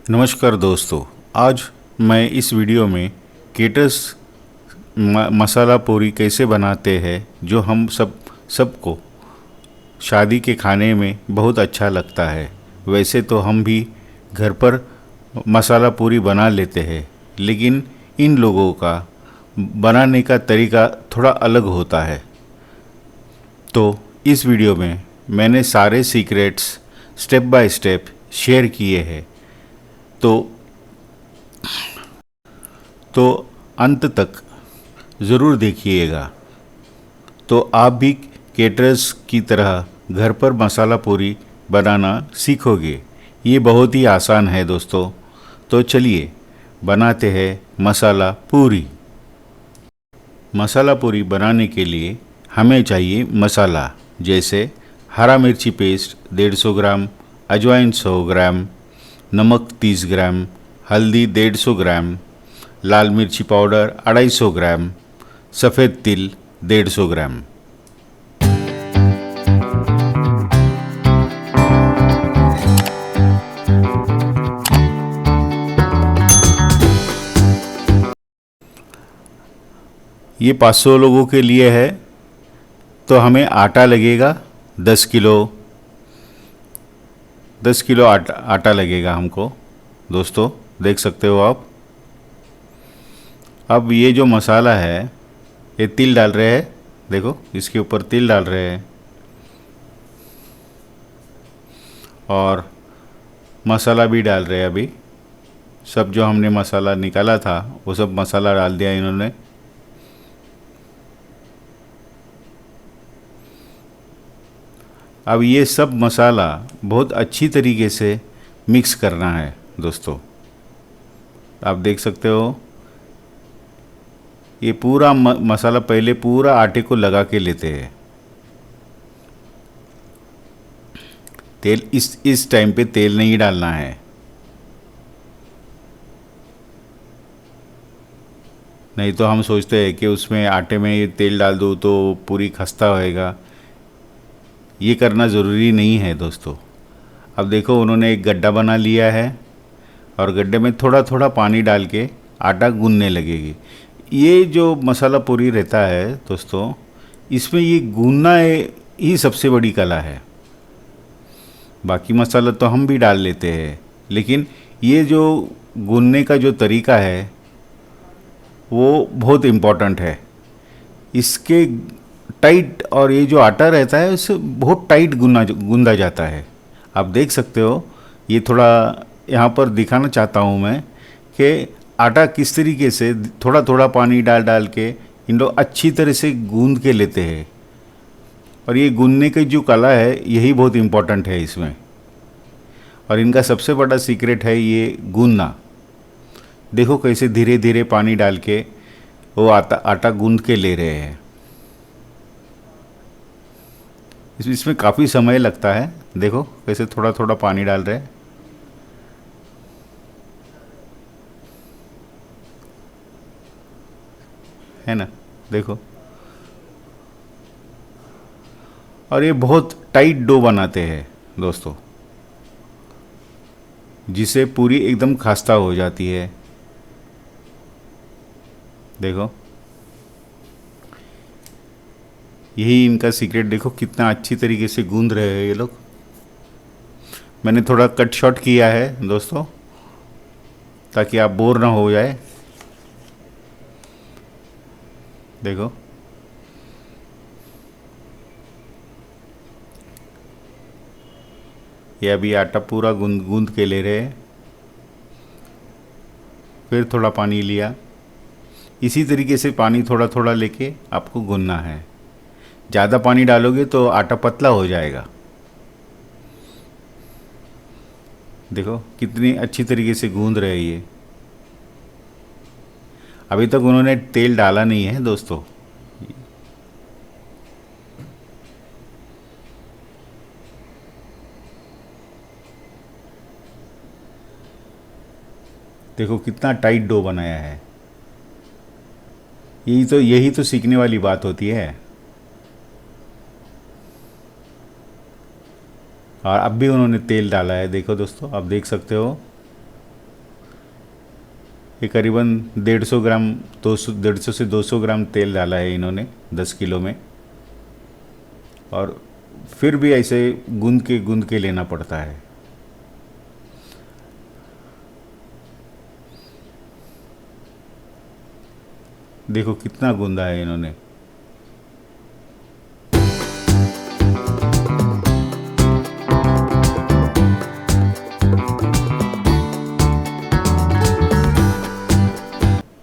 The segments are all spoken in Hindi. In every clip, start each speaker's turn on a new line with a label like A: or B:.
A: नमस्कार दोस्तों। आज मैं इस वीडियो में केटर्स मसाला पूरी कैसे बनाते हैं, जो हम सबको शादी के खाने में बहुत अच्छा लगता है। वैसे तो हम भी घर पर मसाला पूरी बना लेते हैं, लेकिन इन लोगों का बनाने का तरीका थोड़ा अलग होता है। तो इस वीडियो में मैंने सारे secrets step by step share किए हैं। तो तो अंत तक ज़रूर देखिएगा, तो आप भी केटरर्स की तरह घर पर मसाला पूरी बनाना सीखोगे। ये बहुत ही आसान है दोस्तों। तो चलिए बनाते हैं मसाला पूरी। मसाला पूरी बनाने के लिए हमें चाहिए मसाला, जैसे हरा मिर्ची पेस्ट 150 ग्राम, अजवाइन 100 ग्राम, नमक 30 ग्राम, हल्दी 150 ग्राम, लाल मिर्ची पाउडर 250 ग्राम, सफ़ेद तिल 150 ग्राम। ये 500 लोगों के लिए है, तो हमें आटा लगेगा 10 किलो। 10 किलो आटा लगेगा हमको दोस्तों, देख सकते हो आप। अब ये जो मसाला है, ये तिल डाल रहे हैं, देखो इसके ऊपर तिल डाल रहे हैं। और मसाला भी डाल रहे हैं अभी। सब जो हमने मसाला निकाला था वो सब मसाला डाल दिया इन्होंने। अब ये सब मसाला बहुत अच्छी तरीके से मिक्स करना है दोस्तों। आप देख सकते हो, ये पूरा मसाला पहले पूरा आटे को लगा के लेते हैं। तेल इस टाइम पे तेल नहीं डालना है, नहीं तो हम सोचते हैं कि उसमें आटे में ये तेल डाल दो तो पूरी खस्ता होएगा। ये करना ज़रूरी नहीं है दोस्तों। अब देखो उन्होंने एक गड्ढा बना लिया है और गड्ढे में थोड़ा थोड़ा पानी डाल के आटा गूंदने लगेगी। ये जो मसाला पूरी रहता है दोस्तों, इसमें ये गूंदना ही सबसे बड़ी कला है। बाकी मसाला तो हम भी डाल लेते हैं, लेकिन ये जो गूंदने का जो तरीका है वो बहुत इम्पोर्टेंट है। इसके टाइट, और ये जो आटा रहता है उससे बहुत टाइट गूंदा जाता है। आप देख सकते हो, ये थोड़ा यहाँ पर दिखाना चाहता हूँ मैं कि आटा किस तरीके से थोड़ा थोड़ा पानी डाल डाल के इन लोग अच्छी तरह से गूंद के लेते हैं। और ये गूंदने की जो कला है यही बहुत इम्पोर्टेंट है इसमें। और इनका सबसे बड़ा सीक्रेट है ये गूंदना। देखो कैसे धीरे धीरे पानी डाल के वो आटा गूंद के ले रहे हैं। इसमें काफ़ी समय लगता है। देखो कैसे थोड़ा थोड़ा पानी डाल रहे हैं, है ना, देखो। और ये बहुत टाइट डो बनाते हैं दोस्तों, जिसे पूरी एकदम खस्ता हो जाती है। देखो यही इनका सीक्रेट। देखो कितना अच्छी तरीके से गूंद रहे हैं ये लोग। मैंने थोड़ा कट शॉट किया है दोस्तों, ताकि आप बोर ना हो जाए। देखो ये अभी आटा पूरा गूंद गूंद के ले रहे हैं। फिर थोड़ा पानी लिया। इसी तरीके से पानी थोड़ा थोड़ा लेके आपको गूंदना है। ज़्यादा पानी डालोगे तो आटा पतला हो जाएगा। देखो कितनी अच्छी तरीके से गूंद रहे हैं ये। अभी तक उन्होंने तेल डाला नहीं है दोस्तों। देखो कितना टाइट डो बनाया है। यही तो सीखने वाली बात होती है। और अब भी उन्होंने तेल डाला है, देखो दोस्तों, आप देख सकते हो। ये करीबन 150 ग्राम 150 से 200 ग्राम तेल डाला है इन्होंने 10 किलो में। और फिर भी ऐसे गूंद के लेना पड़ता है। देखो कितना गूंदा है इन्होंने।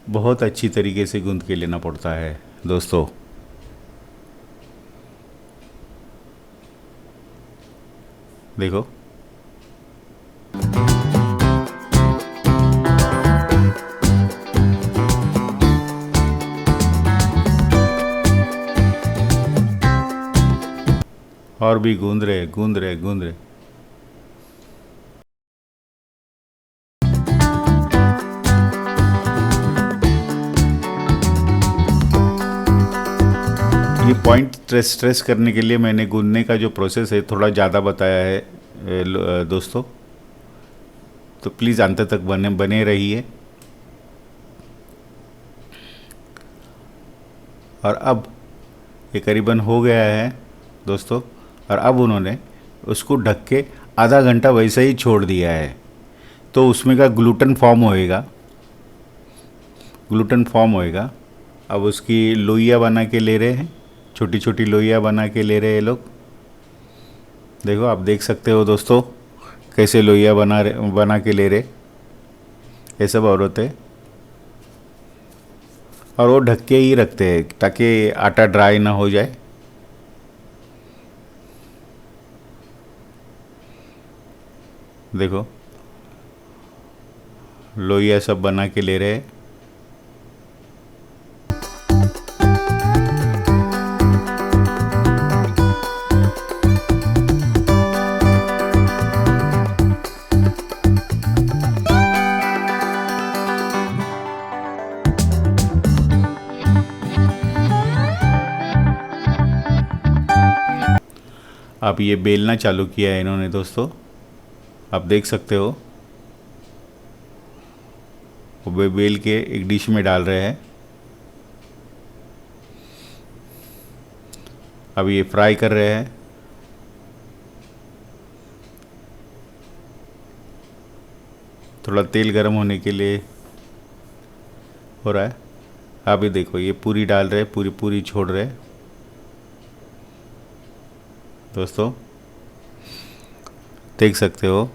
A: बहुत अच्छी तरीके से गूंद के लेना पड़ता है दोस्तों। देखो और भी गूंद रहे। ये पॉइंट स्ट्रेस करने के लिए मैंने गूंदने का जो प्रोसेस है थोड़ा ज़्यादा बताया है दोस्तों, तो प्लीज़ अंत तक बने रहिए। और अब ये करीबन हो गया है दोस्तों। और अब उन्होंने उसको ढक के आधा घंटा वैसे ही छोड़ दिया है, तो उसमें का ग्लूटेन फॉर्म होएगा। अब उसकी लोइयाँ बना के ले रहे हैं, छोटी छोटी लोइयाँ बना के ले रहे हैं लोग। देखो आप देख सकते हो दोस्तों कैसे लोइयाँ बना के ले रहे ये सब औरतें। और वो ढक के ही रखते हैं ताकि आटा ड्राई ना हो जाए। देखो लोइयाँ सब बना के ले रहे हैं। अब ये बेलना चालू किया है इन्होंने दोस्तों, आप देख सकते हो। वो बेल के एक डिश में डाल रहे हैं। अब ये फ्राई कर रहे हैं। थोड़ा तेल गर्म होने के लिए हो रहा है। अब ये देखो ये पूरी डाल रहे हैं, पूरी छोड़ रहे हैं दोस्तों, देख सकते हो।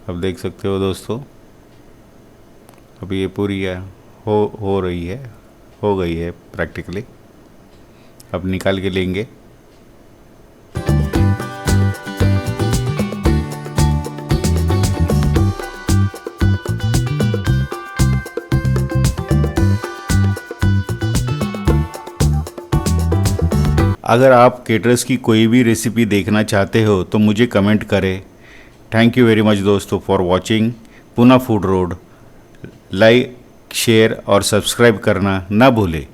A: अब देख सकते हो दोस्तों, अब ये पूरी हो रही है, हो गई है प्रैक्टिकली। अब निकाल के लेंगे। अगर आप केटरर्स की कोई भी रेसिपी देखना चाहते हो तो मुझे कमेंट करें। थैंक यू वेरी मच दोस्तों for watching Poona food road. Like share और सब्सक्राइब करना ना भूलें।